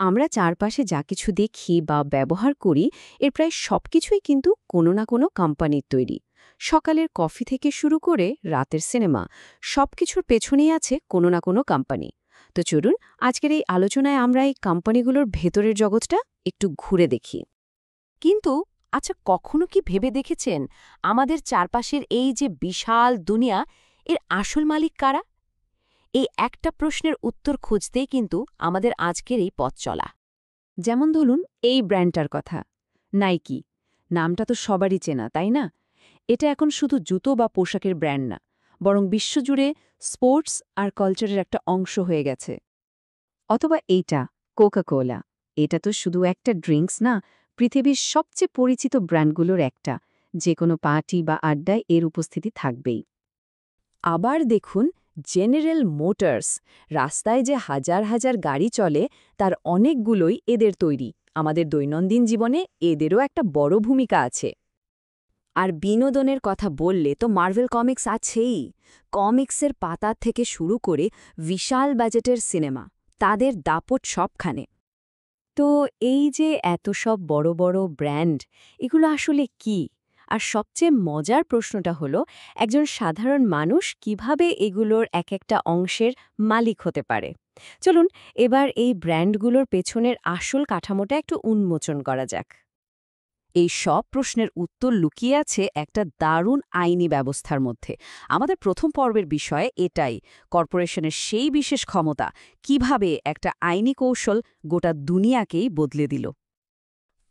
আমরা চারপাশে যা কিছু দেখি বা ব্যবহার করি এর প্রায় সবকিছুই কিন্তু কোনো না কোনো কোম্পানির তৈরি। সকালের কফি থেকে শুরু করে রাতের সিনেমা, সবকিছুর পেছনেই আছে কোনো না কোনো কোম্পানি। তো চলুন আজকের এই আলোচনায় আমরা এই কোম্পানিগুলোর ভেতরের জগৎটা একটু ঘুরে দেখি। কিন্তু আচ্ছা, কখনো কি ভেবে দেখেছেন আমাদের চারপাশের এই যে বিশাল দুনিয়া, এর আসল মালিক কারা? এই একটা প্রশ্নের উত্তর খুঁজতেই কিন্তু আমাদের আজকের এই পথ চলা। যেমন ধরুন এই ব্র্যান্ডটার কথা, নাইকি। নামটা তো সবারই চেনা, তাই না? এটা এখন শুধু জুতো বা পোশাকের ব্র্যান্ড না, বরং বিশ্বজুড়ে স্পোর্টস আর কালচারের একটা অংশ হয়ে গেছে। অথবা এইটা কোকা-কোলা। এটা তো শুধু একটা ড্রিঙ্কস না, পৃথিবীর সবচেয়ে পরিচিত ব্র্যান্ডগুলোর একটা। যে কোনো পার্টি বা আড্ডায় এর উপস্থিতি থাকবেই। আবার দেখুন জেনারেল মোটরস। রাস্তায় যে হাজার হাজার গাড়ি চলে তার অনেকগুলোই এদের তৈরি। আমাদের দৈনন্দিন জীবনে এদেরও একটা বড় ভূমিকা আছে। আর বিনোদনের কথা বললে তো মার্ভেল কমিক্স আছেই। কমিক্সের পাতা থেকে শুরু করে বিশাল বাজেটের সিনেমা, তাদের দাপট সবখানে। তো এই যে এত সব বড় বড় ব্র্যান্ড, এগুলো আসলে কি? আর সবচেয়ে মজার প্রশ্নটা হলো, একজন সাধারণ মানুষ কিভাবে এগুলোর এক একটা অংশের মালিক হতে পারে? চলুন এবার এই ব্র্যান্ডগুলোর পেছনের আসল কাঠামোটা একটু উন্মোচন করা যাক। এই সব প্রশ্নের উত্তর লুকিয়ে আছে একটা দারুণ আইনি ব্যবস্থার মধ্যে। আমাদের প্রথম পর্বের বিষয় এটাই, কর্পোরেশনের সেই বিশেষ ক্ষমতা, কিভাবে একটা আইনি কৌশল গোটা দুনিয়াকেই বদলে দিল।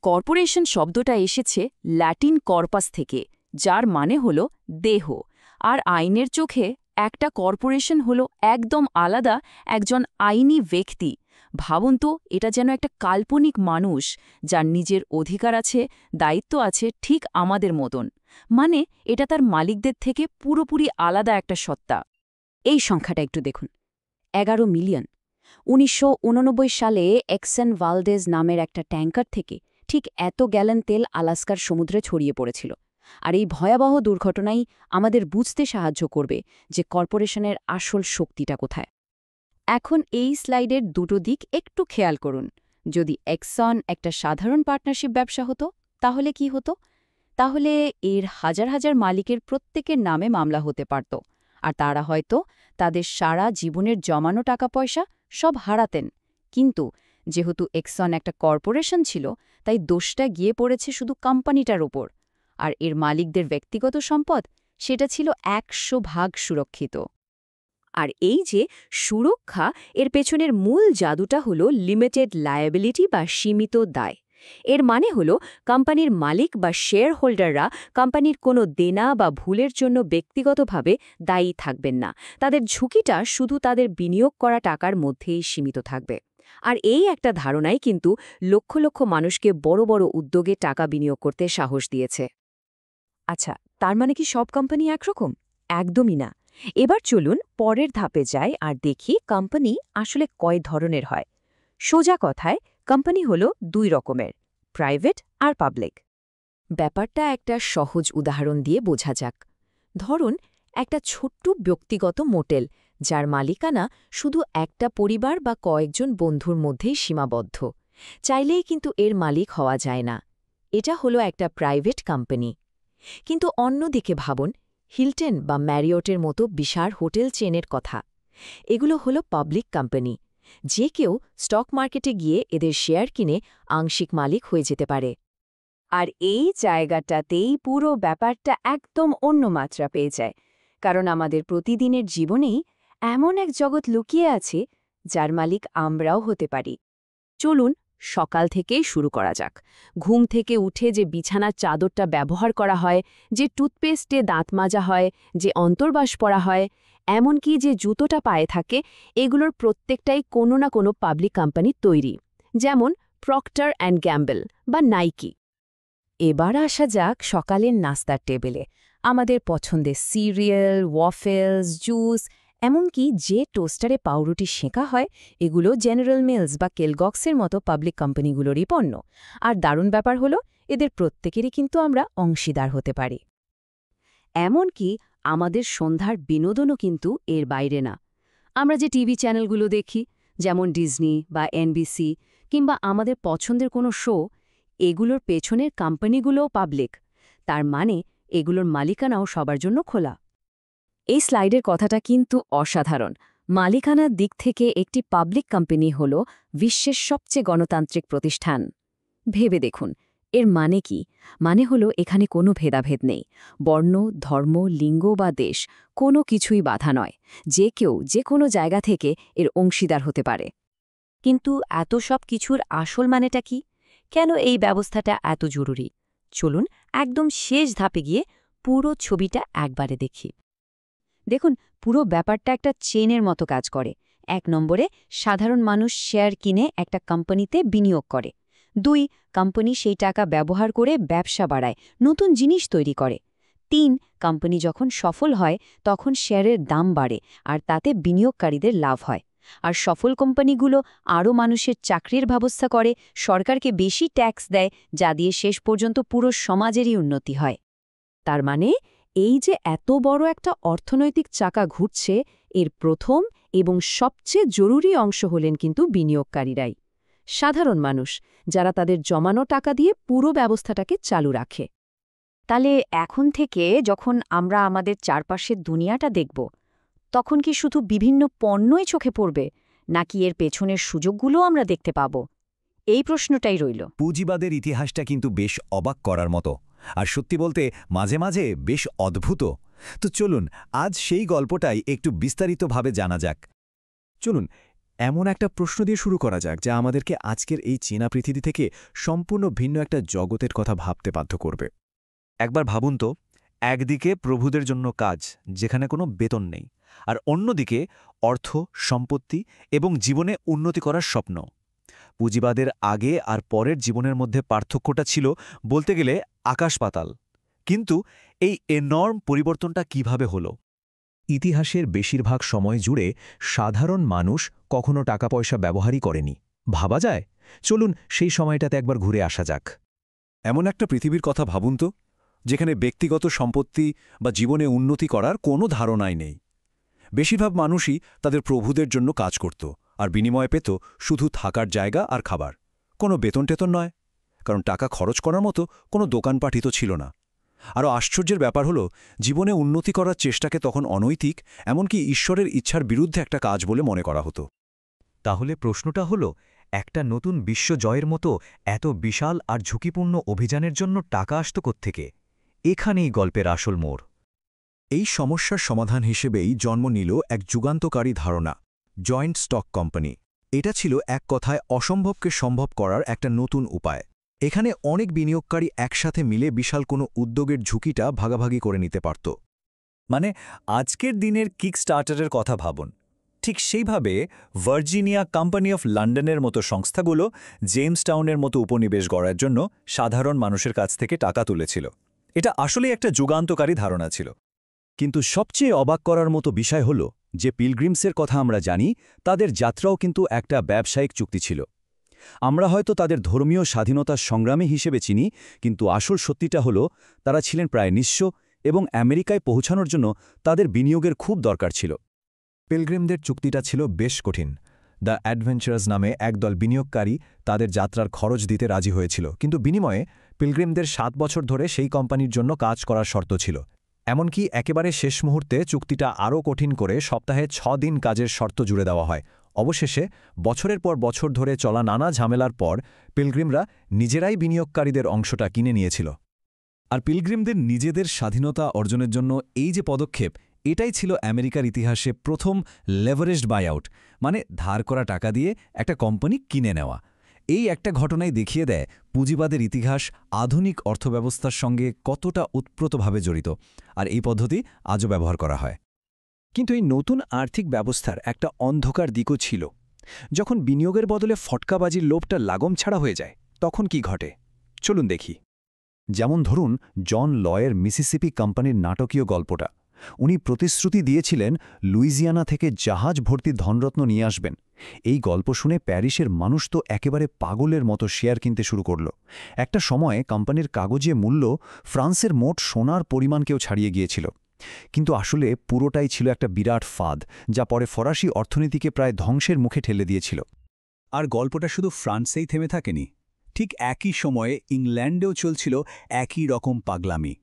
কর্পোরেশন শব্দটা এসেছে ল্যাটিন কর্পাস থেকে, যার মানে হল দেহ। আর আইনের চোখে একটা কর্পোরেশন হল একদম আলাদা একজন আইনি ব্যক্তি। ভাবুন তো, এটা যেন একটা কাল্পনিক মানুষ, যার নিজের অধিকার আছে, দায়িত্ব আছে, ঠিক আমাদের মতন। মানে এটা তার মালিকদের থেকে পুরোপুরি আলাদা একটা সত্তা। এই সংখ্যাটা একটু দেখুন, 11 মিলিয়ন। ১৯৮৯ সালে এক্সেন ভালদেজ নামের একটা ট্যাঙ্কার থেকে ঠিক এত গ্যালন তেল আলাস্কার সমুদ্রে ছড়িয়ে পড়েছিল। আর এই ভয়াবহ দুর্ঘটনাই আমাদের বুঝতে সাহায্য করবে যে কর্পোরেশনের আসল শক্তিটা কোথায়। এখন এই স্লাইডের দুটো দিক একটু খেয়াল করুন। যদি এক্সন একটা সাধারণ পার্টনারশিপ ব্যবসা হতো, তাহলে কি হতো? তাহলে এর হাজার হাজার মালিকের প্রত্যেকের নামে মামলা হতে পারত, আর তারা হয়তো তাদের সারা জীবনের জমানো টাকা পয়সা সব হারাতেন। কিন্তু যেহেতু এক্সন একটা কর্পোরেশন ছিল, তাই দোষটা গিয়ে পড়েছে শুধু কোম্পানিটার ওপর। আর এর মালিকদের ব্যক্তিগত সম্পদ, সেটা ছিল ১০০% সুরক্ষিত। আর এই যে সুরক্ষা, এর পেছনের মূল জাদুটা হলো লিমিটেড লায়াবিলিটি বা সীমিত দায়। এর মানে হলো কোম্পানির মালিক বা শেয়ার হোল্ডাররা কোম্পানির কোনো দেনা বা ভুলের জন্য ব্যক্তিগতভাবে দায়ী থাকবেন না। তাদের ঝুঁকিটা শুধু তাদের বিনিয়োগ করা টাকার মধ্যেই সীমিত থাকবে। আর এই একটা ধারণাই কিন্তু লক্ষ লক্ষ মানুষকে বড় বড় উদ্যোগে টাকা বিনিয়োগ করতে সাহস দিয়েছে। আচ্ছা, তার মানে কি সব কোম্পানি একরকম? একদমই না। এবার চলুন পরের ধাপে যাই আর দেখি কোম্পানি আসলে কয় ধরনের হয়। সোজা কথায়, কোম্পানি হলো দুই রকমের, প্রাইভেট আর পাবলিক। ব্যাপারটা একটা সহজ উদাহরণ দিয়ে বোঝা যাক। ধরুন একটা ছোট্ট ব্যক্তিগত মোটেল, যার মালিকানা শুধু একটা পরিবার বা কয়েকজন বন্ধুর মধ্যেই সীমাবদ্ধ। চাইলেই কিন্তু এর মালিক হওয়া যায় না। এটা হলো একটা প্রাইভেট কোম্পানি। কিন্তু অন্যদিকে ভাবুন হিলটন বা ম্যারিয়টের মতো বিশাল হোটেল চেনের কথা। এগুলো হলো পাবলিক কোম্পানি। যে কেউ স্টক মার্কেটে গিয়ে এদের শেয়ার কিনে আংশিক মালিক হয়ে যেতে পারে। আর এই জায়গাটাতেই পুরো ব্যাপারটা একদম অন্য মাত্রা পেয়ে যায়, কারণ আমাদের প্রতিদিনের জীবনেই এমন এক জগৎ লুকিয়ে আছে যার মালিক আমরাও হতে পারি। চলুন সকাল থেকেই শুরু করা যাক। ঘুম থেকে উঠে যে বিছানার চাদরটা ব্যবহার করা হয়, যে টুথপেস্টে দাঁত মাজা হয়, যে অন্তর্বাস পরা হয়, এমনকি যে জুতোটা পায়ে থাকে, এগুলোর প্রত্যেকটাই কোনো না কোনো পাবলিক কোম্পানির তৈরি। যেমন প্রক্টর অ্যান্ড গ্যাম্বল বা নাইকি। এবার আসা যাক সকালের নাস্তার টেবিলে। আমাদের পছন্দের সিরিয়াল, ওয়াফেলস, জুস, এমনকি যে টোস্টারে পাউরুটি সেঁকা হয়, এগুলো জেনারেল মিলস বা কেলগক্সের মতো পাবলিক কোম্পানিগুলোরই পণ্য। আর দারুণ ব্যাপার হলো, এদের প্রত্যেকেরই কিন্তু আমরা অংশীদার হতে পারি। এমনকি আমাদের সন্ধ্যার বিনোদনও কিন্তু এর বাইরে না। আমরা যে টিভি চ্যানেলগুলো দেখি, যেমন ডিজনি বা এনবিসি, কিংবা আমাদের পছন্দের কোনো শো, এগুলোর পেছনের কোম্পানিগুলোও পাবলিক। তার মানে এগুলোর মালিকানাও সবার জন্য খোলা। এই স্লাইডের কথাটা কিন্তু অসাধারণ। মালিকানার দিক থেকে একটি পাবলিক কোম্পানি হল বিশ্বের সবচেয়ে গণতান্ত্রিক প্রতিষ্ঠান। ভেবে দেখুন, এর মানে কি? মানে হলো এখানে কোনো ভেদাভেদ নেই। বর্ণ, ধর্ম, লিঙ্গ বা দেশ কোনো কিছুই বাধা নয়। যে কেউ যে কোনো জায়গা থেকে এর অংশীদার হতে পারে। কিন্তু এত সব কিছুর আসল মানেটা কি? কেন এই ব্যবস্থাটা এত জরুরি? চলুন একদম শেষ ধাপে গিয়ে পুরো ছবিটা একবারে দেখি। দেখুন, পুরো ব্যাপারটা একটা চেনের মতো কাজ করে। ১ নম্বরে সাধারণ মানুষ শেয়ার কিনে একটা কোম্পানিতে বিনিয়োগ করে। ২ কোম্পানি সেই টাকা ব্যবহার করে ব্যবসা বাড়ায়, নতুন জিনিস তৈরি করে। ৩ কোম্পানি যখন সফল হয় তখন শেয়ারের দাম বাড়ে আর তাতে বিনিয়োগকারীদের লাভ হয়। আর সফল কোম্পানিগুলো আরও মানুষের চাকরির ব্যবস্থা করে, সরকারকে বেশি ট্যাক্স দেয়, যা দিয়ে শেষ পর্যন্ত পুরো সমাজেরই উন্নতি হয়। তার মানে এই যে এত বড় একটা অর্থনৈতিক চাকা ঘুরছে, এর প্রথম এবং সবচেয়ে জরুরি অংশ হলেন কিন্তু বিনিয়োগকারীরাই, সাধারণ মানুষ, যারা তাদের জমানো টাকা দিয়ে পুরো ব্যবস্থাটাকে চালু রাখে। তাহলে এখন থেকে যখন আমরা আমাদের চারপাশের দুনিয়াটা দেখব, তখন কি শুধু বিভিন্ন পণ্যই চোখে পড়বে, নাকি এর পেছনের সুযোগগুলো আমরা দেখতে পাব? এই প্রশ্নটাই রইল। পুঁজিবাদের ইতিহাসটা কিন্তু বেশ অবাক করার মতো, আর সত্যি বলতে মাঝে মাঝে বেশ অদ্ভুত। তো চলুন আজ সেই গল্পটাই একটু বিস্তারিতভাবে জানা যাক। চলুন এমন একটা প্রশ্ন দিয়ে শুরু করা যাক যা আমাদেরকে আজকের এই চীনা পৃথিবী থেকে সম্পূর্ণ ভিন্ন একটা জগতের কথা ভাবতে বাধ্য করবে। একবার ভাবুন তো, একদিকে প্রভুদের জন্য কাজ, যেখানে কোনো বেতন নেই, আর অন্যদিকে অর্থ, সম্পত্তি এবং জীবনে উন্নতি করার স্বপ্ন। পুঁজিবাদের আগে আর পরের জীবনের মধ্যে পার্থক্যটা ছিল বলতে গেলে আকাশ-পাতাল। কিন্তু এই এনর্ম পরিবর্তনটা কিভাবে হলো? ইতিহাসের বেশিরভাগ সময় জুড়ে সাধারণ মানুষ কখনো টাকা পয়সা ব্যবহারই করেনি। ভাবা যায়? চলুন সেই সময়টাতে একবার ঘুরে আসা যাক। এমন একটা পৃথিবীর কথা ভাবুন তো, যেখানে ব্যক্তিগত সম্পত্তি বা জীবনে উন্নতি করার কোনো ধারণাই নেই। বেশিরভাগ মানুষই তাদের প্রভুদের জন্য কাজ করত, আর বিনিময়ে পেত শুধু থাকার জায়গা আর খাবার। কোনো বেতন টেতন নয়, কারণ টাকা খরচ করার মতো কোনো দোকানপাটই তো ছিল না। আরও আশ্চর্যের ব্যাপার হলো, জীবনে উন্নতি করার চেষ্টাকে তখন অনৈতিক, এমনকি ঈশ্বরের ইচ্ছার বিরুদ্ধে একটা কাজ বলে মনে করা হতো। তাহলে প্রশ্নটা হলো, একটা নতুন বিশ্ব জয়ের মতো এত বিশাল আর ঝুঁকিপূর্ণ অভিযানের জন্য টাকা আসত কোত্থেকে? এখানেই গল্পের আসল মোড়। এই সমস্যার সমাধান হিসেবেই জন্ম নিল এক যুগান্তকারী ধারণা, জয়েন্ট স্টক কোম্পানি। এটা ছিল এক কথায় অসম্ভবকে সম্ভব করার একটা নতুন উপায়। এখানে অনেক বিনিয়োগকারী একসাথে মিলে বিশাল কোনো উদ্যোগের ঝুঁকিটা ভাগাভাগি করে নিতে পারত। মানে আজকের দিনের কিকস্টার্টারের কথা ভাবুন। ঠিক সেইভাবে ভার্জিনিয়া কোম্পানি অফ লন্ডনের মতো সংস্থাগুলো জেমসটাউনের মতো উপনিবেশ গড়ার জন্য সাধারণ মানুষের কাছ থেকে টাকা তুলেছিল। এটা আসলেই একটা যুগান্তকারী ধারণা ছিল। কিন্তু সবচেয়ে অবাক করার মতো বিষয় হল যে পিলগ্রিমসের কথা আমরা জানি, তাদের যাত্রাও কিন্তু একটা ব্যবসায়িক চুক্তি ছিল। আমরা হয়তো তাদের ধর্মীয় স্বাধীনতার সংগ্রামী হিসেবে চিনি, কিন্তু আসল সত্যিটা হলো তারা ছিলেন প্রায় নিঃস্ব এবং আমেরিকায় পৌঁছানোর জন্য তাদের বিনিয়োগের খুব দরকার ছিল। পিলগ্রিমদের চুক্তিটা ছিল বেশ কঠিন। দ্য অ্যাডভেঞ্চারাস নামে একদল বিনিয়োগকারী তাদের যাত্রার খরচ দিতে রাজি হয়েছিল, কিন্তু বিনিময়ে পিলগ্রিমদের 7 বছর ধরে সেই কোম্পানির জন্য কাজ করার শর্ত ছিল। এমনকি একেবারে শেষ মুহূর্তে চুক্তিটা আরও কঠিন করে সপ্তাহে 6 দিন কাজের শর্ত জুড়ে দেওয়া হয়। অবশেষে বছরের পর বছর ধরে চলা নানা ঝামেলার পর পিলগ্রিমরা নিজেরাই বিনিয়োগকারীদের অংশটা কিনে নিয়েছিল। আর পিলগ্রিমদের নিজেদের স্বাধীনতা অর্জনের জন্য এই যে পদক্ষেপ, এটাই ছিল আমেরিকার ইতিহাসে প্রথম লেভারেজড বাইআউট, মানে ধার করা টাকা দিয়ে একটা কোম্পানি কিনে নেওয়া। এই একটা ঘটনাই দেখিয়ে দেয় পুঁজিবাদের ইতিহাস আধুনিক অর্থব্যবস্থার সঙ্গে কতটা ওতপ্রোতভাবে জড়িত, আর এই পদ্ধতি আজও ব্যবহার করা হয়। কিন্তু এই নতুন আর্থিক ব্যবস্থার একটা অন্ধকার দিকও ছিল। যখন বিনিয়োগের বদলে ফটকাবাজির লোভটা লাগম ছাড়া হয়ে যায়, তখন কি ঘটে? চলুন দেখি। যেমন ধরুন জন লয়ের মিসিসিপি কোম্পানির নাটকীয় গল্পটা। উনি প্রতিশ্রুতি দিয়েছিলেন লুইজিয়ানা থেকে জাহাজ ভর্তি ধনরত্ন নিয়ে আসবেন। এই গল্প শুনে প্যারিসের মানুষ তো একেবারে পাগলের মতো শেয়ার কিনতে শুরু করল। একটা সময়ে কোম্পানির কাগজে মূল্য ফ্রান্সের মোট সোনার পরিমাণকেও ছাড়িয়ে গিয়েছিল। কিন্তু আসলে পুরোটাই ছিল একটা বিরাট ফাঁদ, যা পরে ফরাসি অর্থনীতিকে প্রায় ধ্বংসের মুখে ঠেলে দিয়েছিল। আর গল্পটা শুধু ফ্রান্সেই থেমে থাকেনি। ঠিক একই সময়ে ইংল্যান্ডেও চলছিল একই রকম পাগলামি।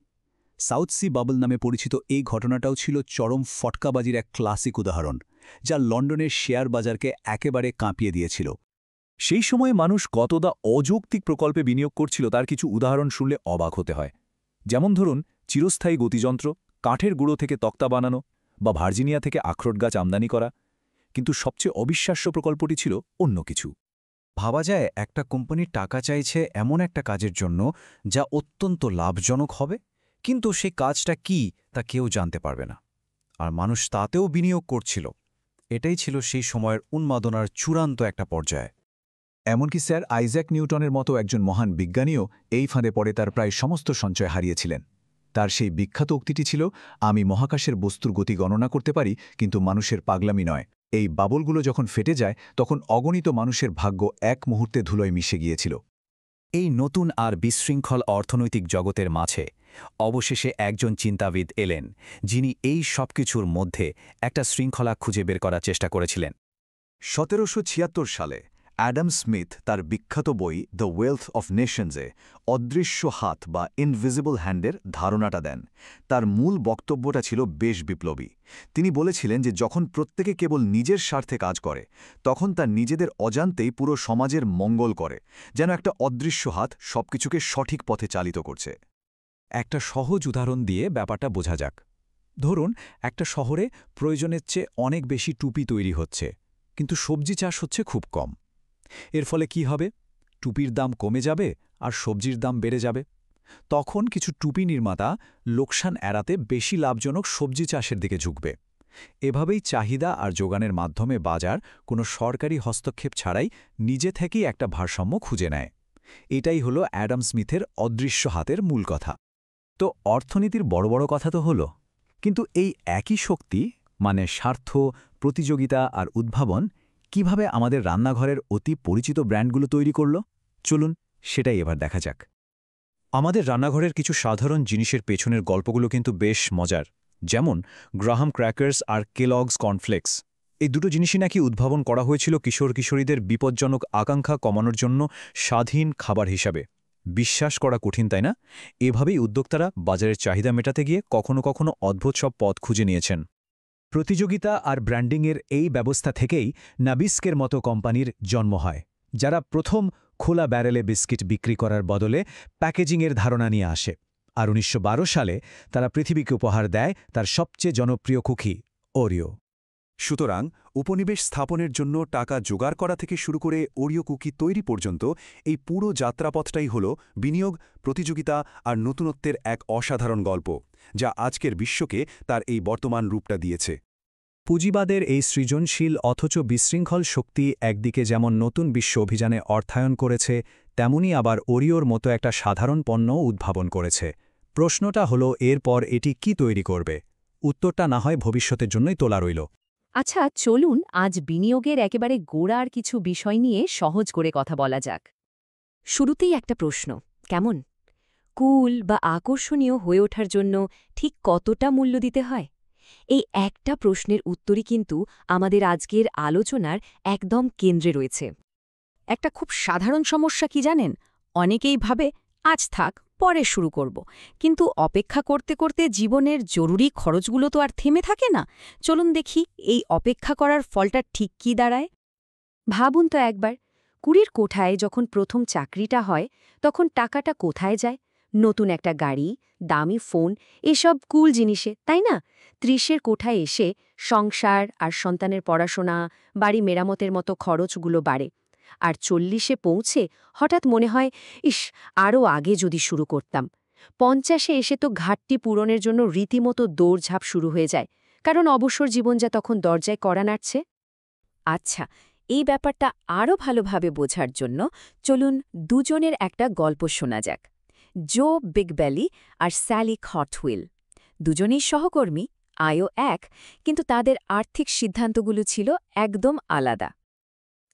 সাউথ সি বাবল নামে পরিচিত এই ঘটনাটাও ছিল চরম ফটকাবাজির এক ক্লাসিক উদাহরণ, যা লন্ডনের শেয়ার বাজারকে একেবারে কাঁপিয়ে দিয়েছিল। সেই সময়ে মানুষ কতটা অযৌক্তিক প্রকল্পে বিনিয়োগ করছিল তার কিছু উদাহরণ শুনলে অবাক হতে হয়। যেমন ধরুন, চিরস্থায়ী গতিযন্ত্র, কাঠের গুঁড়ো থেকে তক্তা বানানো, বা ভার্জিনিয়া থেকে আখরোট গাছ আমদানি করা। কিন্তু সবচেয়ে অবিশ্বাস্য প্রকল্পটি ছিল অন্য কিছু। ভাবা যায় একটা কোম্পানি টাকা চাইছে এমন একটা কাজের জন্য যা অত্যন্ত লাভজনক হবে, কিন্তু সেই কাজটা কি তা কেউ জানতে পারবে না, আর মানুষ তাতেও বিনিয়োগ করছিল। এটাই ছিল সেই সময়ের উন্মাদনার চূড়ান্ত একটা পর্যায়। এমনকি স্যার আইজ্যাক নিউটনের মতো একজন মহান বিজ্ঞানীও এই ফাঁদে পড়ে তার প্রায় সমস্ত সঞ্চয় হারিয়েছিলেন। তার সেই বিখ্যাত উক্তিটি ছিল, আমি মহাকাশের বস্তুর গতি গণনা করতে পারি, কিন্তু মানুষের পাগলামি নয়। এই বাবলগুলো যখন ফেটে যায় তখন অগণিত মানুষের ভাগ্য এক মুহূর্তে ধুলোয় মিশে গিয়েছিল। এই নতুন আর বিশৃঙ্খল অর্থনৈতিক জগতের মাঝে অবশেষে একজন চিন্তাবিদ এলেন, যিনি এই সবকিছুর মধ্যে একটা শৃঙ্খলা খুঁজে বের করার চেষ্টা করেছিলেন। 1776 সালে অ্যাডাম স্মিথ তার বিখ্যাত বই দ্য ওয়েলথ অফ নেশনসে অদৃশ্য হাত বা ইনভিজিবল হ্যান্ডের ধারণাটা দেন। তার মূল বক্তব্যটা ছিল বেশ বিপ্লবী। তিনি বলেছিলেন যে যখন প্রত্যেকে কেবল নিজের স্বার্থে কাজ করে, তখন তার নিজেদের অজান্তেই পুরো সমাজের মঙ্গল করে, যেন একটা অদৃশ্য হাত সবকিছুকে সঠিক পথে চালিত করছে। একটা সহজ উদাহরণ দিয়ে ব্যাপারটা বোঝা যাক। ধরুন, একটা শহরে প্রয়োজনের চেয়ে অনেক বেশি টুপি তৈরি হচ্ছে, কিন্তু সবজি চাষ হচ্ছে খুব কম। এর ফলে কি হবে? টুপির দাম কমে যাবে আর সবজির দাম বেড়ে যাবে। তখন কিছু টুপি নির্মাতা লোকসান এড়াতে বেশি লাভজনক সবজি চাষের দিকে ঝুঁকবে। এভাবেই চাহিদা আর যোগানের মাধ্যমে বাজার কোনো সরকারি হস্তক্ষেপ ছাড়াই নিজে থেকেই একটা ভারসাম্য খুঁজে নেয়। এটাই হলো অ্যাডাম স্মিথের অদৃশ্য হাতের মূল কথা। তো অর্থনীতির বড় বড় কথা তো হলো, কিন্তু এই একই শক্তি, মানে স্বার্থ, প্রতিযোগিতা আর উদ্ভাবন, কিভাবে আমাদের রান্নাঘরের অতি পরিচিত ব্র্যান্ডগুলো তৈরি করল? চলুন সেটাই এবার দেখা যাক। আমাদের রান্নাঘরের কিছু সাধারণ জিনিসের পেছনের গল্পগুলো কিন্তু বেশ মজার। যেমন গ্রাহাম ক্র্যাকার্স আর কেলগস কর্নফ্লেক্স। এই দুটো জিনিসই নাকি উদ্ভাবন করা হয়েছিল কিশোর কিশোরীদের বিপজ্জনক আকাঙ্ক্ষা কমানোর জন্য স্বাধীন খাবার হিসাবে। বিশ্বাস করা কঠিন, তাই না? এভাবেই উদ্যোক্তারা বাজারের চাহিদা মেটাতে গিয়ে কখনো কখনো অদ্ভুত সব পথ খুঁজে নিয়েছেন। প্রতিযোগিতা আর ব্র্যান্ডিংয়ের এই ব্যবস্থা থেকেই নাবিস্কের মতো কোম্পানির জন্ম হয়, যারা প্রথম খোলা ব্যারেলে বিস্কিট বিক্রি করার বদলে প্যাকেজিংয়ের ধারণা নিয়ে আসে। আর 1912 সালে তারা পৃথিবীকে উপহার দেয় তার সবচেয়ে জনপ্রিয় কুকি, ওরিও। সুতরাং উপনিবেশ স্থাপনের জন্য টাকা জোগাড় করা থেকে শুরু করে ওরিও কুকি তৈরি পর্যন্ত এই পুরো যাত্রাপথটাই হল বিনিয়োগ, প্রতিযোগিতা আর নতুনত্বের এক অসাধারণ গল্প, যা আজকের বিশ্বকে তার এই বর্তমান রূপটা দিয়েছে। পুঁজিবাদের এই সৃজনশীল অথচ বিশৃঙ্খল শক্তি একদিকে যেমন নতুন বিশ্ব অভিযানে অর্থায়ন করেছে, তেমনি আবার ওরিওর মতো একটা সাধারণ পণ্য উদ্ভাবন করেছে। প্রশ্নটা হলো, এরপর এটি কি তৈরি করবে? উত্তরটা না হয় ভবিষ্যতের জন্যই তোলা রইল। আচ্ছা, চলুন আজ বিনিয়োগের একেবারে গোড়ার কিছু বিষয় নিয়ে সহজ করে কথা বলা যাক। শুরুতেই একটা প্রশ্ন, কেমন? কুল বা আকর্ষণীয় হয়ে ওঠার জন্য ঠিক কতটা মূল্য দিতে হয়? এই একটা প্রশ্নের উত্তরই কিন্তু আমাদের আজকের আলোচনার একদম কেন্দ্রে রয়েছে। একটা খুব সাধারণ সমস্যা কি জানেন? অনেকেই ভাবে আজ থাক, পরে শুরু করব। কিন্তু অপেক্ষা করতে করতে জীবনের জরুরি খরচগুলো তো আর থেমে থাকে না। চলুন দেখি এই অপেক্ষা করার ফলটা ঠিক কী দাঁড়ায়। ভাবুন তো একবার, 20 কোঠায় যখন প্রথম চাকরিটা হয়, তখন টাকাটা কোথায় যায়? নতুন একটা গাড়ি, দামি ফোন, এসব কুল জিনিসে, তাই না? 30 কোঠায় এসে সংসার আর সন্তানের পড়াশোনা, বাড়ি মেরামতের মতো খরচগুলো বাড়ে। আর 40 পৌঁছে হঠাৎ মনে হয়, ইস, আরও আগে যদি শুরু করতাম। 50 এসে তো ঘাটতি পূরণের জন্য রীতিমতো দৌড়ঝাঁপ শুরু হয়ে যায়, কারণ অবসর জীবন যা তখন দরজায় কড়া নাড়ছে। আচ্ছা, এই ব্যাপারটা আরও ভালোভাবে বোঝার জন্য চলুন দুজনের একটা গল্প শোনা যাক। জো বিগবেলি আর স্যালি খটহুইল দুজনেই সহকর্মী, আয়ও এক, কিন্তু তাদের আর্থিক সিদ্ধান্তগুলো ছিল একদম আলাদা।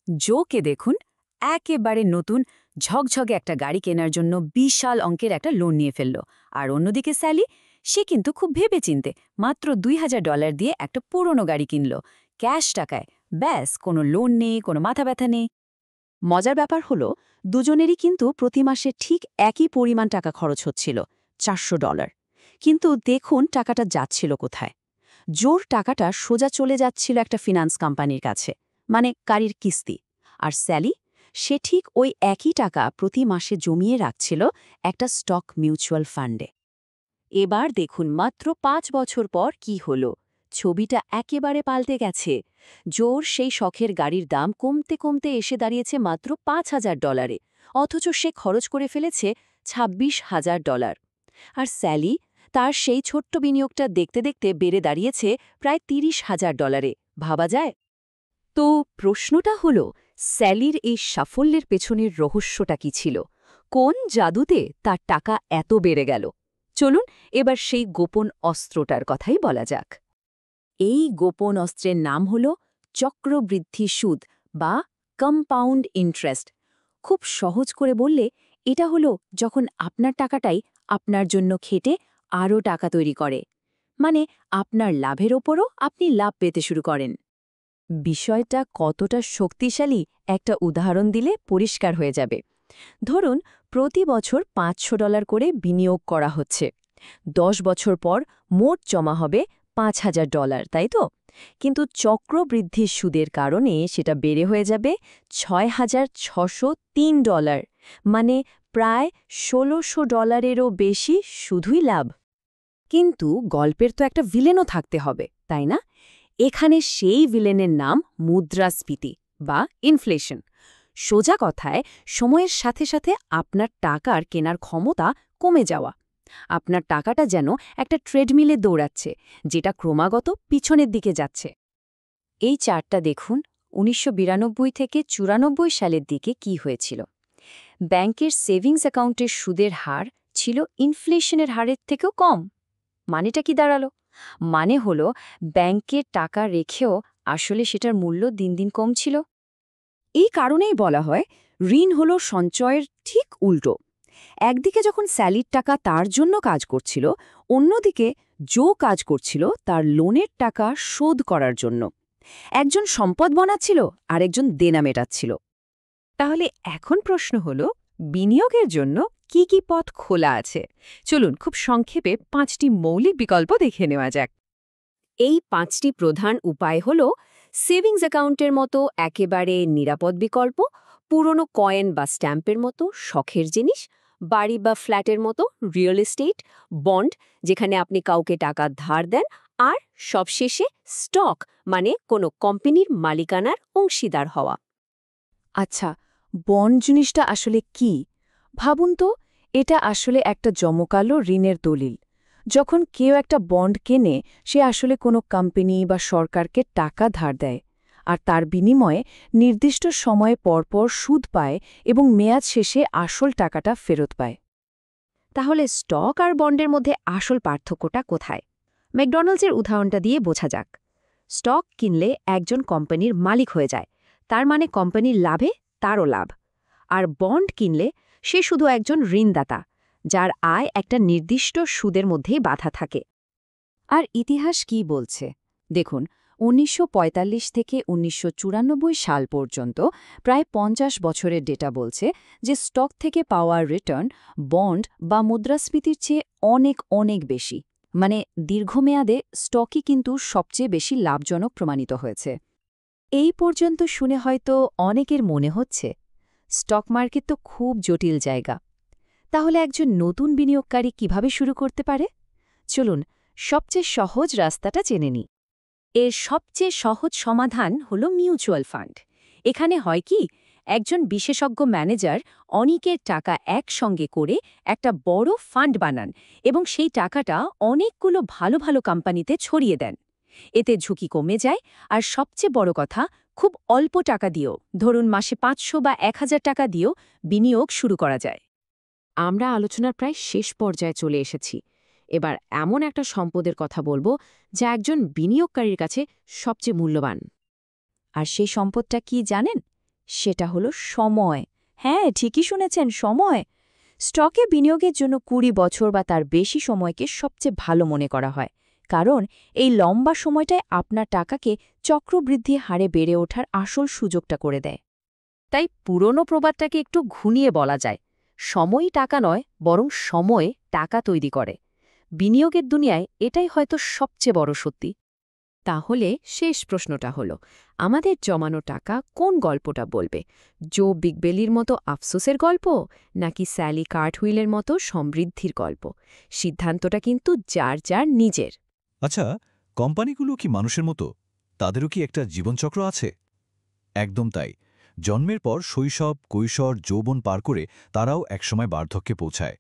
জোকে দেখুন, একেবারে নতুন ঝকঝকে একটা গাড়ি কেনার জন্য বিশাল অঙ্কের একটা লোন নিয়ে ফেলল। আর অন্যদিকে স্যালি, সে কিন্তু খুব ভেবেচিন্তে মাত্র $2000 দিয়ে একটা পুরনো গাড়ি কিনল, ক্যাশ টাকায়। ব্যাস, কোনো লোন নেই, কোনো মাথা ব্যথা নেই। মজার ব্যাপার হলো দুজনেরই কিন্তু প্রতি মাসে ঠিক একই পরিমাণ টাকা খরচ হচ্ছিল, $400। কিন্তু দেখুন টাকাটা যাচ্ছিল কোথায়। জোর টাকাটা সোজা চলে যাচ্ছিল একটা ফিনান্স কোম্পানির কাছে, মানে গাড়ির কিস্তি। আর স্যালি, সে ঠিক ওই একই টাকা প্রতি মাসে জমিয়ে রাখছিল একটা স্টক মিউচুয়াল ফান্ডে। এবার দেখুন মাত্র 5 বছর পর কি হলো। ছবিটা একেবারে পাল্টে গেছে। জোর সেই শখের গাড়ির দাম কমতে কমতে এসে দাঁড়িয়েছে মাত্র $5,000, অথচ সে খরচ করে ফেলেছে $26,000। আর স্যালি, তার সেই ছোট্ট বিনিয়োগটা দেখতে দেখতে বেড়ে দাঁড়িয়েছে প্রায় $30,000। ভাবা যায়? তো প্রশ্নটা হলো, স্যালির এই সাফল্যের পেছনের রহস্যটা কি ছিল? কোন জাদুতে তার টাকা এত বেড়ে গেল? চলুন এবার সেই গোপন অস্ত্রটার কথাই বলা যাক। এই গোপন অস্ত্রের নাম হল চক্রবৃদ্ধি সুদ বা কম্পাউন্ড ইন্টারেস্ট। খুব সহজ করে বললে এটা হলো যখন আপনার টাকাটাই আপনার জন্য খেটে আরও টাকা তৈরি করে, মানে আপনার লাভের ওপরও আপনি লাভ পেতে শুরু করেন। বিষয়টা কতটা শক্তিশালী একটা উদাহরণ দিলে পরিষ্কার হয়ে যাবে। ধরুন প্রতি বছর $500 করে বিনিয়োগ করা হচ্ছে। 10 বছর পর মোট জমা হবে $5,000, তাই তো? কিন্তু চক্রবৃদ্ধির সুদের কারণে সেটা বেড়ে হয়ে যাবে $6,603, মানে প্রায় $1,600-এরও বেশি শুধুই লাভ। কিন্তু গল্পের তো একটা ভিলেনও থাকতে হবে, তাই না? এখানে সেই ভিলেনের নাম মুদ্রাস্ফীতি বা ইনফ্লেশন। সোজা কথায় সময়ের সাথে সাথে আপনার টাকার কেনার ক্ষমতা কমে যাওয়া। আপনার টাকাটা যেন একটা ট্রেডমিলে দৌড়াচ্ছে, যেটা ক্রমাগত পিছনের দিকে যাচ্ছে। এই চার্টটা দেখুন 1992 থেকে 94 সালের দিকে কি হয়েছিল। ব্যাংকের সেভিংস অ্যাকাউন্টের সুদের হার ছিল ইনফ্লেশনের হারের থেকেও কম। মানেটা কি দাঁড়ালো? মানে হলো ব্যাংকে টাকা রেখেও আসলে সেটার মূল্য দিন দিন কমছিল। এই কারণেই বলা হয় ঋণ হলো সঞ্চয়ের ঠিক উল্টো। একদিকে যখন স্যালির টাকা তার জন্য কাজ করছিল, অন্যদিকে জো কাজ করছিল তার লোনের টাকা শোধ করার জন্য। একজন সম্পদ বানাচ্ছিল আর একজন দেনা মেটাচ্ছিল। তাহলে এখন প্রশ্ন হলো, বিনিয়োগের জন্য কি কি পথ খোলা আছে? চলুন খুব সংক্ষেপে 5টি মৌলিক বিকল্প দেখে নেওয়া যাক। এই 5টি প্রধান উপায় হল সেভিংস অ্যাকাউন্টের মতো একেবারে নিরাপদ বিকল্প, পুরনো কয়েন বা স্ট্যাম্পের মতো শখের জিনিস, বাড়ি বা ফ্ল্যাটের মতো রিয়েল এস্টেট, বন্ড যেখানে আপনি কাউকে টাকা ধার দেন, আর সবশেষে স্টক মানে কোনো কোম্পানির মালিকানার অংশীদার হওয়া। আচ্ছা, বন্ড জিনিসটা আসলে কি? ভাবুন তো, এটা আসলে একটা জমকালো ঋণের দলিল। যখন কেউ একটা বন্ড কেনে, সে আসলে কোনো কোম্পানি বা সরকারকে টাকা ধার দেয়, আর তার বিনিময়ে নির্দিষ্ট সময়ে পরপর সুদ পায় এবং মেয়াদ শেষে আসল টাকাটা ফেরত পায়। তাহলে স্টক আর বন্ডের মধ্যে আসল পার্থক্যটা কোথায়? ম্যাকডোনাল্ডসের উদাহরণটা দিয়ে বোঝা যাক। স্টক কিনলে একজন কোম্পানির মালিক হয়ে যায়, তার মানে কোম্পানির লাভে তারও লাভ। আর বন্ড কিনলে সে শুধু একজন ঋণদাতা, যার আয় একটা নির্দিষ্ট সুদের মধ্যেই বাঁধা থাকে। আর ইতিহাস কি বলছে দেখুন, 1945 থেকে 1994 সাল পর্যন্ত প্রায় 50 বছরের ডেটা বলছে যে স্টক থেকে পাওয়া রিটার্ন বন্ড বা মুদ্রাস্ফীতির চেয়ে অনেক অনেক বেশি। মানে দীর্ঘমেয়াদে স্টকই কিন্তু সবচেয়ে বেশি লাভজনক প্রমাণিত হয়েছে। এই পর্যন্ত শুনে হয়তো অনেকের মনে হচ্ছে স্টক মার্কেট তো খুব জটিল জায়গা। তাহলে একজন নতুন বিনিয়োগকারী কিভাবে শুরু করতে পারে? চলুন সবচেয়ে সহজ রাস্তাটা জেনে নিই। এর সবচেয়ে সহজ সমাধান হল মিউচুয়াল ফান্ড। এখানে হয় কি, একজন বিশেষজ্ঞ ম্যানেজার অনেকের টাকা একসঙ্গে করে একটা বড় ফান্ড বানান এবং সেই টাকাটা অনেকগুলো ভালো ভালো কোম্পানিতে ছড়িয়ে দেন। এতে ঝুঁকি কমে যায়, আর সবচেয়ে বড় কথা, খুব অল্প টাকা দিয়েও, ধরুন মাসে 500 বা 1000 টাকা দিয়েও বিনিয়োগ শুরু করা যায়। আমরা আলোচনার প্রায় শেষ পর্যায়ে চলে এসেছি। এবার এমন একটা সম্পদের কথা বলবো যা একজন বিনিয়োগকারীর কাছে সবচেয়ে মূল্যবান। আর সেই সম্পদটা কি জানেন? সেটা হলো সময়। হ্যাঁ, ঠিকই শুনেছেন, সময়। স্টকে বিনিয়োগের জন্য 20 বছর বা তার বেশি সময়কে সবচেয়ে ভালো মনে করা হয়, কারণ এই লম্বা সময়টায় আপনার টাকাকে চক্রবৃদ্ধি হারে বেড়ে ওঠার আসল সুযোগটা করে দেয়। তাই পুরনো প্রবাদটাকে একটু ঘুনিয়ে বলা যায়, সময়ই টাকা নয়, বরং সময় টাকা তৈরি করে। বিনিয়োগের দুনিয়ায় এটাই হয়তো সবচেয়ে বড় সত্যি। তাহলে শেষ প্রশ্নটা হলো, আমাদের জমানো টাকা কোন গল্পটা বলবে? জো বিগবেলির মতো আফসোসের গল্প, নাকি স্যালি কার্টহুইলের মতো সমৃদ্ধির গল্প? সিদ্ধান্তটা কিন্তু যার যার নিজের। আচ্ছা, কোম্পানিগুলো কি মানুষের মতো? তাদেরও কি একটা জীবনচক্র আছে? একদম তাই। জন্মের পর শৈশব, কৈশোর, যৌবন পার করে তারাও একসময় বার্ধক্যে পৌঁছায়।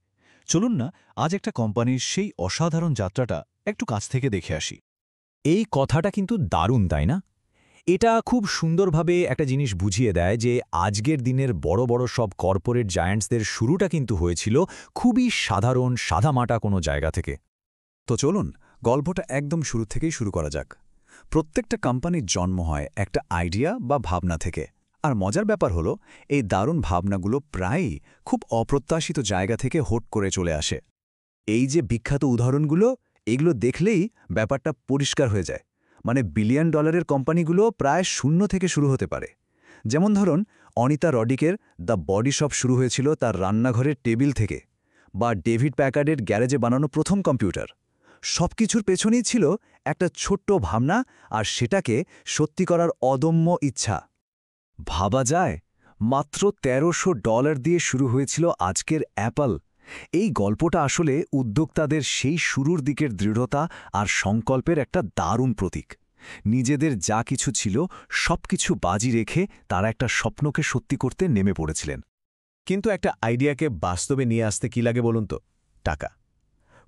চলুন না আজ একটা কোম্পানির সেই অসাধারণ যাত্রাটা একটু কাছ থেকে দেখে আসি। এই কথাটা কিন্তু দারুণ, তাই না? এটা খুব সুন্দরভাবে একটা জিনিস বুঝিয়ে দেয় যে আজকের দিনের বড় বড় সব কর্পোরেট জায়ান্টসদের শুরুটা কিন্তু হয়েছিল খুবই সাধারণ, সাদামাটা কোনো জায়গা থেকে। তো চলুন গল্পটা একদম শুরু থেকেই শুরু করা যাক। প্রত্যেকটা কোম্পানির জন্ম হয় একটা আইডিয়া বা ভাবনা থেকে। আর মজার ব্যাপার হলো, এই দারুণ ভাবনাগুলো প্রায়ই খুব অপ্রত্যাশিত জায়গা থেকে হুট করে চলে আসে। এই যে বিখ্যাত উদাহরণগুলো, এগুলো দেখলেই ব্যাপারটা পরিষ্কার হয়ে যায়। মানে বিলিয়ন ডলারের কোম্পানিগুলো প্রায় শূন্য থেকে শুরু হতে পারে। যেমন ধরুন, অনিতা রডিকের দ্য বডি শপ শুরু হয়েছিল তার রান্নাঘরের টেবিল থেকে, বা ডেভিড প্যাকার্ডের গ্যারেজে বানানো প্রথম কম্পিউটার। সবকিছুর পেছনেই ছিল একটা ছোট্ট ভাবনা, আর সেটাকে সত্যি করার অদম্য ইচ্ছা। ভাবা যায়, মাত্র $1300 দিয়ে শুরু হয়েছিল আজকের অ্যাপল। এই গল্পটা আসলে উদ্যোক্তাদের সেই শুরুর দিকের দৃঢ়তা আর সংকল্পের একটা দারুণ প্রতীক। নিজেদের যা কিছু ছিল সবকিছু বাজি রেখে তারা একটা স্বপ্নকে সত্যি করতে নেমে পড়েছিলেন। কিন্তু একটা আইডিয়াকে বাস্তবে নিয়ে আসতে কি লাগে বলুন তো? টাকা।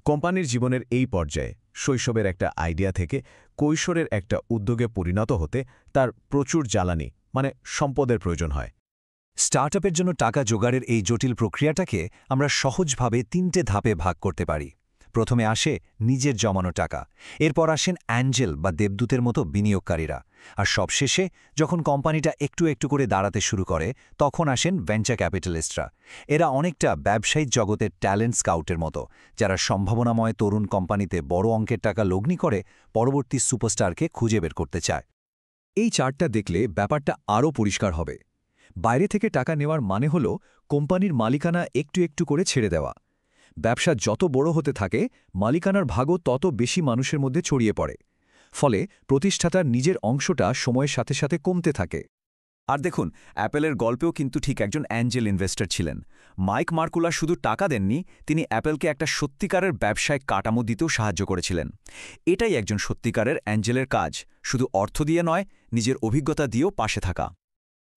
কোম্পানির জীবনের এই পর্যায়ে শৈশবের একটা আইডিয়া থেকে কৈশোরের একটা উদ্যোগে পরিণত হতে তার প্রচুর জ্বালানি, মানে সম্পদের প্রয়োজন হয়। স্টার্টআপের জন্য টাকা জোগাড়ের এই জটিল প্রক্রিয়াটাকে আমরা সহজভাবে 3টে ধাপে ভাগ করতে পারি। প্রথমে আসে নিজের জমানো টাকা, এরপর আসেন অ্যাঞ্জেল বা দেবদূতের মতো বিনিয়োগকারীরা, আর সবশেষে যখন কোম্পানিটা একটু একটু করে দাঁড়াতে শুরু করে তখন আসেন ভেঞ্চার ক্যাপিটালিস্টরা। এরা অনেকটা ব্যবসায়িক জগতের ট্যালেন্ট স্কাউটের মতো, যারা সম্ভাবনাময় তরুণ কোম্পানিতে বড় অঙ্কের টাকা লগ্নি করে পরবর্তী সুপারস্টারকে খুঁজে বের করতে চায়। এই চার্টটা দেখলে ব্যাপারটা আরও পরিষ্কার হবে। বাইরে থেকে টাকা নেওয়ার মানে হল কোম্পানির মালিকানা একটু একটু করে ছেড়ে দেওয়া। ব্যবসা যত বড় হতে থাকে, মালিকানার ভাগও তত বেশি মানুষের মধ্যে ছড়িয়ে পড়ে। ফলে প্রতিষ্ঠাতার নিজের অংশটা সময়ের সাথে সাথে কমতে থাকে। আর দেখুন, অ্যাপেলের গল্পেও কিন্তু ঠিক একজন অ্যাঞ্জেল ইনভেস্টর ছিলেন। মাইক মার্কুলা শুধু টাকা দেননি, তিনি অ্যাপেলকে একটা সত্যিকারের ব্যবসায় কাঠামো দিতেও সাহায্য করেছিলেন। এটাই একজন সত্যিকারের অ্যাঞ্জেলের কাজ, শুধু অর্থ দিয়ে নয়, নিজের অভিজ্ঞতা দিয়েও পাশে থাকা।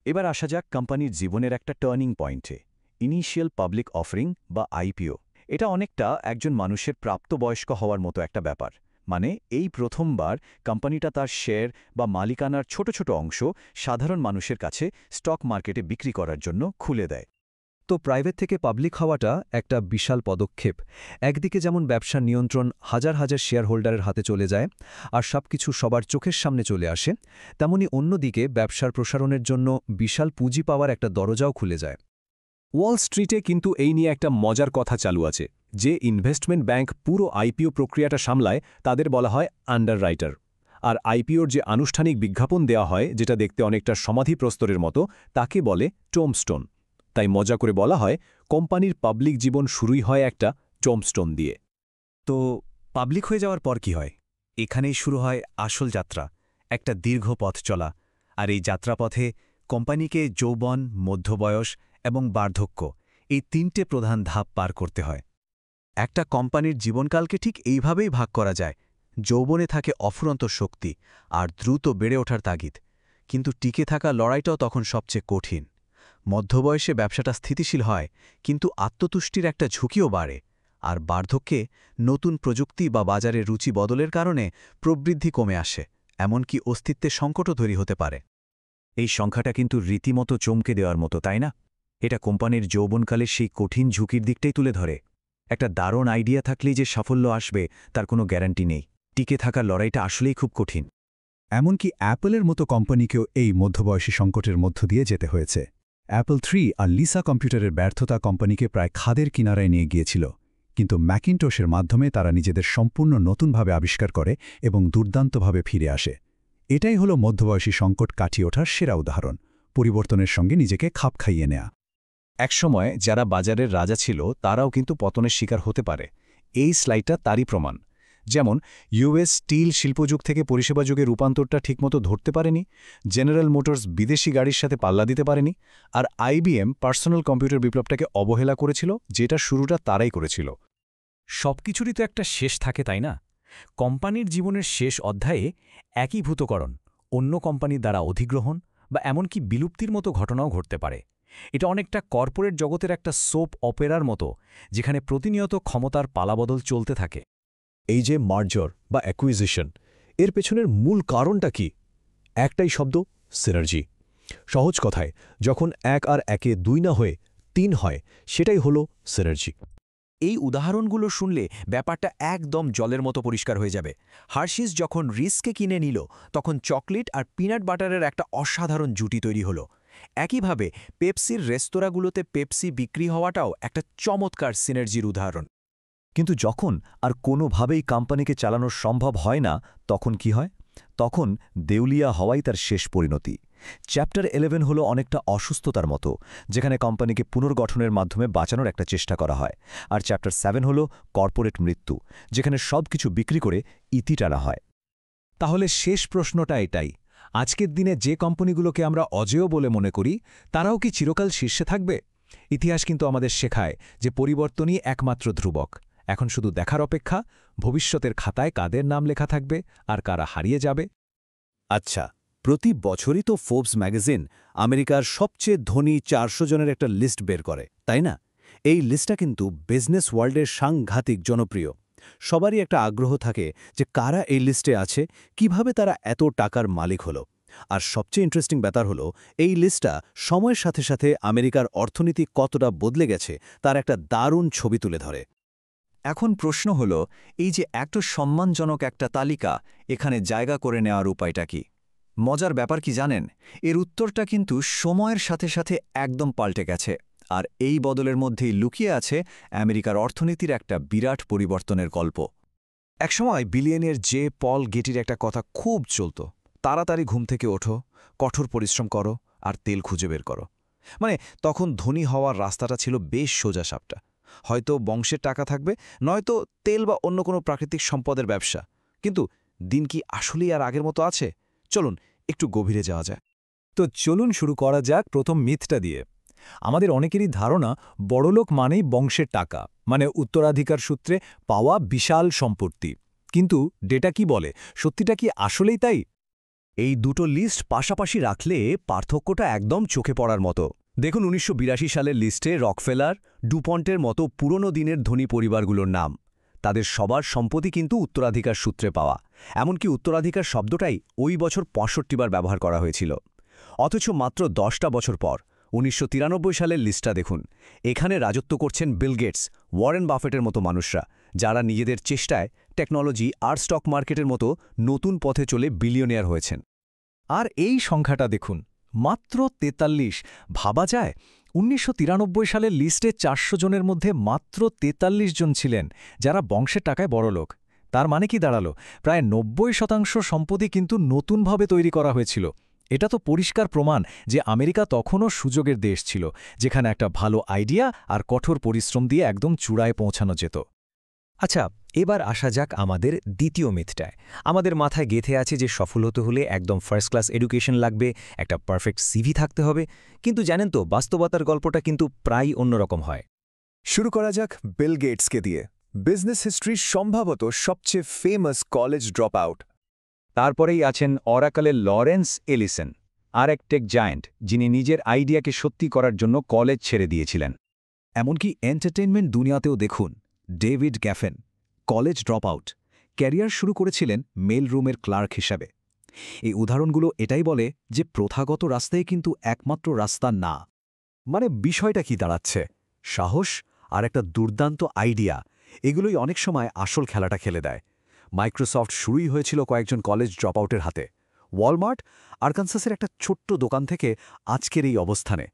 এবার আসা যাক কোম্পানির জীবনের একটা টার্নিং পয়েন্টে, ইনিশিয়াল পাবলিক অফারিং বা আইপিও। এটা অনেকটা একজন মানুষের প্রাপ্তবয়স্ক হওয়ার মতো একটা ব্যাপার। মানে এই প্রথমবার কোম্পানিটা তার শেয়ার বা মালিকানার ছোট ছোট অংশ সাধারণ মানুষের কাছে স্টক মার্কেটে বিক্রি করার জন্য খুলে দেয়। তো প্রাইভেট থেকে পাবলিক হওয়াটা একটা বিশাল পদক্ষেপ। একদিকে যেমন ব্যবসার নিয়ন্ত্রণ হাজার হাজার শেয়ার হোল্ডারের হাতে চলে যায়, আর সবকিছু সবার চোখের সামনে চলে আসে, তেমনি অন্যদিকে ব্যবসার প্রসারণের জন্য বিশাল পুঁজি পাওয়ার একটা দরজাও খুলে যায়। ওয়াল স্ট্রিটে কিন্তু এই নিয়ে একটা মজার কথা চালু আছে। যে ইনভেস্টমেন্ট ব্যাংক পুরো আইপিও প্রক্রিয়াটা সামলায় তাদের বলা হয় আন্ডাররাইটার। আর আইপিওর যে আনুষ্ঠানিক বিজ্ঞাপন দেওয়া হয়, যেটা দেখতে অনেকটা সমাধি প্রস্তরের মতো, তাকে বলে টোমস্টোন। তাই মজা করে বলা হয়, কোম্পানির পাবলিক জীবন শুরুই হয় একটা টোমস্টোন দিয়ে। তো পাবলিক হয়ে যাওয়ার পর কি হয়? এখানেই শুরু হয় আসল যাত্রা, একটা দীর্ঘ পথ চলা। আর এই যাত্রাপথে কোম্পানিকে যৌবন, মধ্যবয়স এবং বার্ধক্য, এই 3টে প্রধান ধাপ পার করতে হয়। একটা কোম্পানির জীবনকালকে ঠিক এইভাবেই ভাগ করা যায়। যৌবনে থাকে অফুরন্ত শক্তি আর দ্রুত বেড়ে ওঠার তাগিদ, কিন্তু টিকে থাকা লড়াইটাও তখন সবচেয়ে কঠিন। মধ্যবয়সে ব্যবসাটা স্থিতিশীল হয়, কিন্তু আত্মতুষ্টির একটা ঝুঁকিও বাড়ে। আর বার্ধক্যে নতুন প্রযুক্তি বা বাজারের রুচি বদলের কারণে প্রবৃদ্ধি কমে আসে, এমনকি অস্তিত্বের সংকটও তৈরি হতে পারে। এই সংখ্যাটা কিন্তু রীতিমতো চমকে দেওয়ার মতো, তাই না? এটা কোম্পানির যৌবনকালের সেই কঠিন ঝুঁকির দিকটাই তুলে ধরে। একটা দারুণ আইডিয়া থাকলেই যে সাফল্য আসবে তার কোনো গ্যারান্টি নেই। টিকে থাকার লড়াইটা আসলেই খুব কঠিন। এমনকি অ্যাপলের মতো কোম্পানিকেও এই মধ্যবয়সী সংকটের মধ্য দিয়ে যেতে হয়েছে। অ্যাপল 3 আর লিসা কম্পিউটারের ব্যর্থতা কোম্পানিকে প্রায় খাদের কিনারায় নিয়ে গিয়েছিল, কিন্তু ম্যাকিনটোশের মাধ্যমে তারা নিজেদের সম্পূর্ণ নতুনভাবে আবিষ্কার করে এবং দুর্দান্তভাবে ফিরে আসে। এটাই হলো মধ্যবয়সী সংকট কাটিয়ে ওঠার সেরা উদাহরণ। পরিবর্তনের সঙ্গে নিজেকে খাপ খাইয়ে নেয়া। একসময় যারা বাজারের রাজা ছিল তারাও কিন্তু পতনের শিকার হতে পারে। এই স্লাইডটা তারই প্রমাণ। যেমন ইউএস স্টিল শিল্পযুগ থেকে পরিষেবা যুগে রূপান্তরটা ঠিকমতো ধরতে পারেনি, জেনারেল মোটরস বিদেশি গাড়ির সাথে পাল্লা দিতে পারেনি, আর আইবিএম পার্সোনাল কম্পিউটার বিপ্লবটাকে অবহেলা করেছিল, যেটা শুরুটা তারাই করেছিল। সবকিছুরই তো একটা শেষ থাকে, তাই না? কোম্পানির জীবনের শেষ অধ্যায়ে একীভূতকরণ, অন্য কোম্পানির দ্বারা অধিগ্রহণ বা এমনকি বিলুপ্তির মতো ঘটনাও ঘটতে পারে। এটা অনেকটা কর্পোরেট জগতের একটা সোপ অপেরার মতো, যেখানে প্রতিনিয়ত ক্ষমতার পালাবদল চলতে থাকে। এই যে মার্জার বা অ্যাকুইজিশন, এর পেছনের মূল কারণটা কি? একটাই শব্দ, সিনার্জি। সহজ কথায়, যখন 1 আর 1-এ 2 না হয়ে 3 হয়, সেটাই হলো সিনার্জি। এই উদাহরণগুলো শুনলে ব্যাপারটা একদম জলের মতো পরিষ্কার হয়ে যাবে। হার্শিস যখন রিস্কে কিনে নিল, তখন চকলেট আর পিনাট বাটারের একটা অসাধারণ জুটি তৈরি হলো। একইভাবে পেপসির রেস্তোরাঁগুলোতে পেপসি বিক্রি হওয়াটাও একটা চমৎকার সিনার্জির উদাহরণ। কিন্তু যখন আর কোনোভাবেই কোম্পানিকে চালানো সম্ভব হয় না, তখন কি হয়? তখন দেউলিয়া হওয়াই তার শেষ পরিণতি। চ্যাপ্টার 11 হলো অনেকটা অসুস্থতার মতো, যেখানে কোম্পানিকে পুনর্গঠনের মাধ্যমে বাঁচানোর একটা চেষ্টা করা হয়। আর চ্যাপ্টার 7 হলো কর্পোরেট মৃত্যু, যেখানে সবকিছু বিক্রি করে ইতি টানা হয়। তাহলে শেষ প্রশ্নটা এটাই, আজকের দিনে যে কোম্পানিগুলোকে আমরা অজেয় বলে মনে করি, তারাও কি চিরকাল শীর্ষে থাকবে? ইতিহাস কিন্তু আমাদের শেখায় যে পরিবর্তনই একমাত্র ধ্রুবক। এখন শুধু দেখার অপেক্ষা, ভবিষ্যতের খাতায় কাদের নাম লেখা থাকবে আর কারা হারিয়ে যাবে। আচ্ছা, প্রতি বছরই তো ফোর্বস ম্যাগাজিন আমেরিকার সবচেয়ে ধনী 400 জনের একটা লিস্ট বের করে, তাই না? এই লিস্টটা কিন্তু বিজনেস ওয়ার্ল্ডের সাংঘাতিক জনপ্রিয়। সবারই একটা আগ্রহ থাকে যে কারা এই লিস্টে আছে, কিভাবে তারা এত টাকার মালিক হলো। আর সবচেয়ে ইন্টারেস্টিং ব্যাপার হলো, এই লিস্টটা সময়ের সাথে সাথে আমেরিকার অর্থনীতি কতটা বদলে গেছে তার একটা দারুণ ছবি তুলে ধরে। এখন প্রশ্ন হলো, এই যে এত সম্মানজনক একটা তালিকা, এখানে জায়গা করে নেওয়ার উপায়টা কি? মজার ব্যাপার কি জানেন? এর উত্তরটা কিন্তু সময়ের সাথে সাথে একদম পাল্টে গেছে। আর এই বদলের মধ্যেই লুকিয়ে আছে আমেরিকার অর্থনীতির একটা বিরাট পরিবর্তনের গল্প। একসময় বিলিয়নের জে পল গেটির একটা কথা খুব চলত, তাড়াতাড়ি ঘুম থেকে ওঠো, কঠোর পরিশ্রম করো আর তেল খুঁজে বের করো। মানে তখন ধনী হওয়ার রাস্তাটা ছিল বেশ সোজা সাপটা। হয়তো বংশের টাকা থাকবে, নয়তো তেল বা অন্য কোনো প্রাকৃতিক সম্পদের ব্যবসা। কিন্তু দিন কি আসলেই আর আগের মতো আছে? চলুন একটু গভীরে যাওয়া যায়। তো চলুন শুরু করা যাক প্রথম মিথটা দিয়ে। আমাদের অনেকেরই ধারণা বড়লোক মানেই বংশের টাকা, মানে উত্তরাধিকার সূত্রে পাওয়া বিশাল সম্পত্তি। কিন্তু ডেটা কি বলে? সত্যিটা কি আসলেই তাই? এই দুটো লিস্ট পাশাপাশি রাখলে পার্থক্যটা একদম চোখে পড়ার মতো। দেখুন ১৯৮২ সালের লিস্টে রকফেলার, ডুপন্টের মতো পুরনো দিনের ধনী পরিবারগুলোর নাম। তাদের সবার সম্পত্তি কিন্তু উত্তরাধিকার সূত্রে পাওয়া। এমনকি উত্তরাধিকার শব্দটাই ওই বছর ৬৫ বার ব্যবহার করা হয়েছিল। অথচ মাত্র ১০টা বছর পর ১৯৯৩ সালের লিস্টটা দেখুন। এখানে রাজত্ব করছেন বিল গেটস, ওয়ারেন বাফেটের মতো মানুষরা, যারা নিজেদের চেষ্টায় টেকনোলজি আর স্টক মার্কেটের মতো নতুন পথে চলে বিলিয়নিয়ার হয়েছেন। আর এই সংখ্যাটা দেখুন, মাত্র ৪৩। ভাবা যায় ১৯৯৩ সালের লিস্টে ৪০০ জনের মধ্যে মাত্র ৪৩ জন ছিলেন যারা বংশের টাকায় বড়লোক। তার মানে কি দাঁড়ালো? প্রায় ৯০% সম্পত্তি কিন্তু নতুনভাবে তৈরি করা হয়েছিল। এটা তো পরিষ্কার প্রমাণ যে আমেরিকা তখনও সুযোগের দেশ ছিল, যেখানে একটা ভালো আইডিয়া আর কঠোর পরিশ্রম দিয়ে একদম চূড়ায় পৌঁছানো যেত। আচ্ছা, এবার আসা যাক আমাদের দ্বিতীয় মিথটায়। আমাদের মাথায় গেঁথে আছে যে সফল হতে হলে একদম ফার্স্ট ক্লাস এডুকেশন লাগবে, একটা পারফেক্ট সিভি থাকতে হবে। কিন্তু জানেন তো, বাস্তবতার গল্পটা কিন্তু প্রায় অন্যরকম হয়। শুরু করা যাক বিল গেটসকে দিয়ে, বিজনেস হিস্ট্রির সম্ভবত সবচেয়ে ফেমাস কলেজ ড্রপ আউট। তারপরেই আছেন অরাকলের লরেন্স এলিসন, আর এক টেক জায়ান্ট, যিনি নিজের আইডিয়াকে সত্যি করার জন্য কলেজ ছেড়ে দিয়েছিলেন। এমনকি এন্টারটেইনমেন্ট দুনিয়াতেও দেখুন, David Geffen, college drop out, career শুরু করেছিলেন মেল রুমের ক্লার্ক হিসাবে। এই উদাহরণগুলো এটাই বলে যে প্রথাগত রাস্তায় কিন্তু একমাত্র রাস্তা না। মানে বিষয়টা কি দাঁড়াচ্ছে? সাহস আর একটা দুর্দান্ত আইডিয়া, এগুলোই অনেক সময় আসল খেলাটা খেলে দেয়। মাইক্রোসফট শুরুই হয়েছিল কয়েকজন কলেজ ড্রপ আউটের হাতে। ওয়ালমার্ট আরকানসাসের একটা ছোট্ট দোকান থেকে আজকের এই অবস্থানে।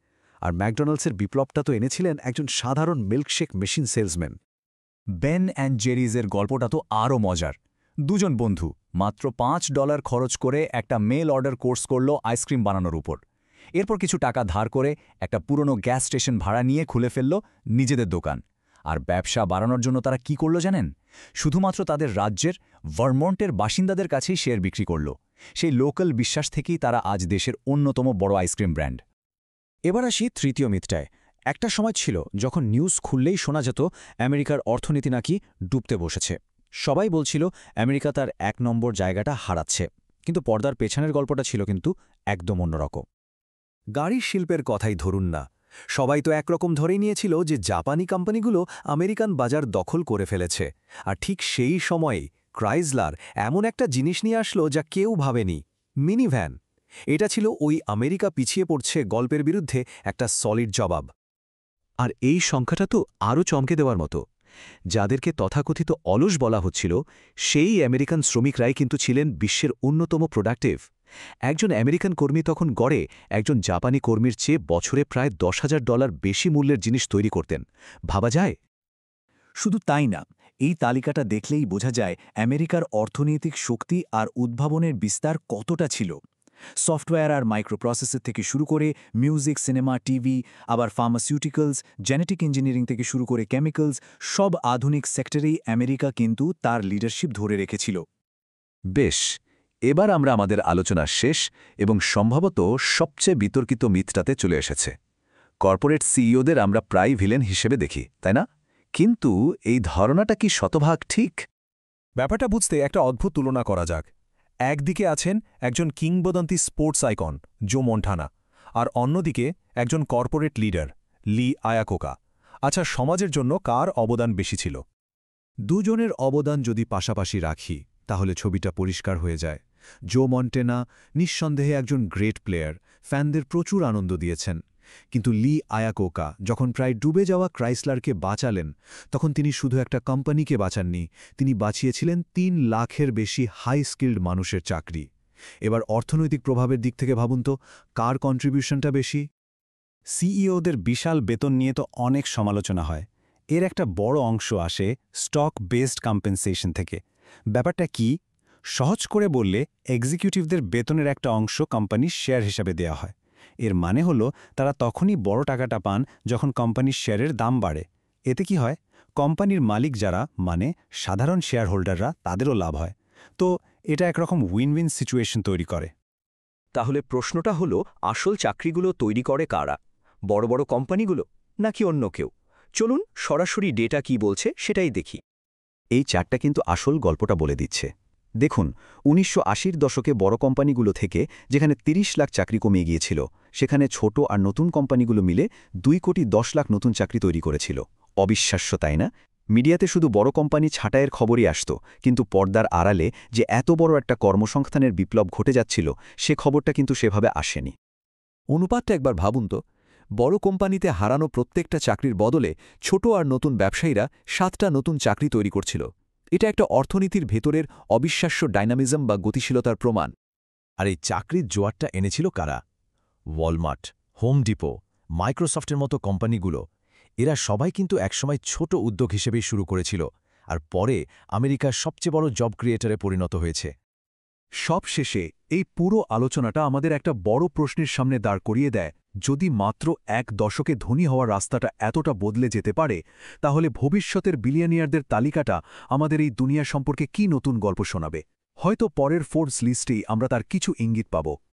আর ম্যাকডোনাল্ডসের বিপ্লবটা তো এনেছিলেন একজন সাধারণ milkshake machine salesman. Ben and জেরিজের গল্পটা তো আরও মজার। দুজন বন্ধু মাত্র $5 খরচ করে একটা মেল অর্ডার কোর্স করল আইসক্রিম বানানোর উপর। এরপর কিছু টাকা ধার করে একটা পুরনো গ্যাস স্টেশন ভাড়া নিয়ে খুলে ফেলল নিজেদের দোকান। আর ব্যবসা বাড়ানোর জন্য তারা কি করল জানেন? শুধুমাত্র তাদের রাজ্যের ভারমন্টের বাসিন্দাদের কাছেই শেয়ার বিক্রি করল। সেই লোকাল বিশ্বাস থেকেই তারা আজ দেশের অন্যতম বড় আইসক্রিম ব্র্যান্ড। এবার আসি তৃতীয় মিথটায়। একটা সময় ছিল যখন নিউজ খুললেই শোনা যেত আমেরিকার অর্থনীতি নাকি ডুবতে বসেছে। সবাই বলছিল আমেরিকা তার ১ নম্বর জায়গাটা হারাচ্ছে। কিন্তু পর্দার পেছনের গল্পটা ছিল কিন্তু একদম অন্যরকম। গাড়ির শিল্পের কথাই ধরুন না, সবাই তো একরকম ধরেই নিয়েছিল যে জাপানি কোম্পানিগুলো আমেরিকান বাজার দখল করে ফেলেছে। আর ঠিক সেই সময়েই ক্রাইসলার এমন একটা জিনিস নিয়ে আসলো যা কেউ ভাবেনি, মিনিভ্যান। এটা ছিল ওই আমেরিকা পিছিয়ে পড়ছে গল্পের বিরুদ্ধে একটা সলিড জবাব। আর এই সংখ্যাটা তো আরও চমকে দেওয়ার মতো। যাদেরকে তথাকথিত অলস বলা হচ্ছিল, সেই আমেরিকান শ্রমিকরাই কিন্তু ছিলেন বিশ্বের অন্যতম প্রোডাক্টিভ। একজন আমেরিকান কর্মী তখন গড়ে একজন জাপানি কর্মীর চেয়ে বছরে প্রায় $10,000 বেশি মূল্যের জিনিস তৈরি করতেন। ভাবা যায়? শুধু তাই না, এই তালিকাটা দেখলেই বোঝা যায় আমেরিকার অর্থনৈতিক শক্তি আর উদ্ভাবনের বিস্তার কতটা ছিল। সফটওয়্যার আর মাইক্রোপ্রসেসর থেকে শুরু করে মিউজিক, সিনেমা, টিভি, আবার ফার্মাসিউটিক্যালস, জেনেটিক ইঞ্জিনিয়ারিং থেকে শুরু করে কেমিক্যালস, সব আধুনিক সেক্টরেই আমেরিকা কিন্তু তার লিডারশিপ ধরে রেখেছিল। বেশ, এবার আমরা আমাদের আলোচনা শেষ এবং সম্ভবত সবচেয়ে বিতর্কিত মিথটাতে চলে এসেছে। কর্পোরেট সিইওদের আমরা প্রায় ভিলেন হিসেবে দেখি, তাই না? কিন্তু এই ধারণাটা কি শতভাগ ঠিক? ব্যাপারটা বুঝতে একটা অদ্ভুত তুলনা করা যাক। একদিকে আছেন একজন কিংবদন্তি স্পোর্টস আইকন জো মন্টানা, আর অন্যদিকে একজন কর্পোরেট লিডার লি আয়াকোকা। আচ্ছা, সমাজের জন্য কার অবদান বেশি ছিল? দুজনের অবদান যদি পাশাপাশি রাখি তাহলে ছবিটা পরিষ্কার হয়ে যায়। জো মন্টেনা নিঃসন্দেহে একজন গ্রেট প্লেয়ার, ফ্যানদের প্রচুর আনন্দ দিয়েছেন। কিন্তু লি আয়াকোকা যখন প্রায় ডুবে যাওয়া ক্রাইসলারকে বাঁচালেন, তখন তিনি শুধু একটা কোম্পানিকে বাঁচাননি, তিনি বাঁচিয়েছিলেন ৩ লাখের বেশি হাই স্কিল্ড মানুষের চাকরি। এবার অর্থনৈতিক প্রভাবের দিক থেকে ভাবুন তো, কার কন্ট্রিবিউশনটা বেশি? সিইওদের বিশাল বেতন নিয়ে তো অনেক সমালোচনা হয়। এর একটা বড় অংশ আসে স্টক বেসড কম্পেনসেশন থেকে। ব্যাপারটা কি? সহজ করে বললে, এক্সিকিউটিভদের বেতনের একটা অংশ কোম্পানির শেয়ার হিসাবে দেওয়া হয়। এর মানে হলো তারা তখনই বড় টাকাটা পান যখন কোম্পানির শেয়ারের দাম বাড়ে। এতে কি হয়? কোম্পানির মালিক যারা, মানে সাধারণ শেয়ার হোল্ডাররা, তাদেরও লাভ হয়। তো এটা একরকম উইন উইন সিচুয়েশন তৈরি করে। তাহলে প্রশ্নটা হলো, আসল চাকরিগুলো তৈরি করে কারা? বড় বড় কোম্পানিগুলো নাকি অন্য কেউ? চলুন সরাসরি ডেটা কি বলছে সেটাই দেখি। এই চারটা কিন্তু আসল গল্পটা বলে দিচ্ছে। দেখুন, ১৯৮০-র দশকে বড় কোম্পানিগুলো থেকে যেখানে ৩০ লাখ চাকরি কমে গিয়েছিল, সেখানে ছোট আর নতুন কোম্পানিগুলো মিলে ২,১০,০০,০০০ নতুন চাকরি তৈরি করেছিল। অবিশ্বাস্য, তাই না? মিডিয়াতে শুধু বড় কোম্পানি ছাঁটাইয়ের খবরই আসত, কিন্তু পর্দার আড়ালে যে এত বড় একটা কর্মসংস্থানের বিপ্লব ঘটে যাচ্ছিল, সে খবরটা কিন্তু সেভাবে আসেনি। অনুপাতটা একবার ভাবুন তো। বড় কোম্পানিতে হারানো প্রত্যেকটা চাকরির বদলে ছোট আর নতুন ব্যবসায়ীরা ৭টা নতুন চাকরি তৈরি করছিল। এটা একটা অর্থনীতির ভেতরের অবিশ্বাস্য ডাইনামিজম বা গতিশীলতার প্রমাণ। আর এই চাকরির জোয়ারটা এনেছিল কারা? ওয়ালমার্ট, হোম ডিপো, মাইক্রোসফটের মতো কোম্পানিগুলো। এরা সবাই কিন্তু একসময় ছোট উদ্যোগ হিসেবেই শুরু করেছিল, আর পরে আমেরিকার সবচেয়ে বড় জব ক্রিয়েটরে পরিণত হয়েছে। সব শেষে এই পুরো আলোচনাটা আমাদের একটা বড় প্রশ্নের সামনে দাঁড় করিয়ে দেয়। যদি মাত্র ১ দশকে ধনী হওয়ার রাস্তাটা এতটা বদলে যেতে পারে, তাহলে ভবিষ্যতের বিলিয়নিয়ারদের তালিকাটা আমাদের এই দুনিয়া সম্পর্কে কি নতুন গল্প শোনাবে? হয়তো পরের ফোর্বস লিস্টেই আমরা তার কিছু ইঙ্গিত পাব।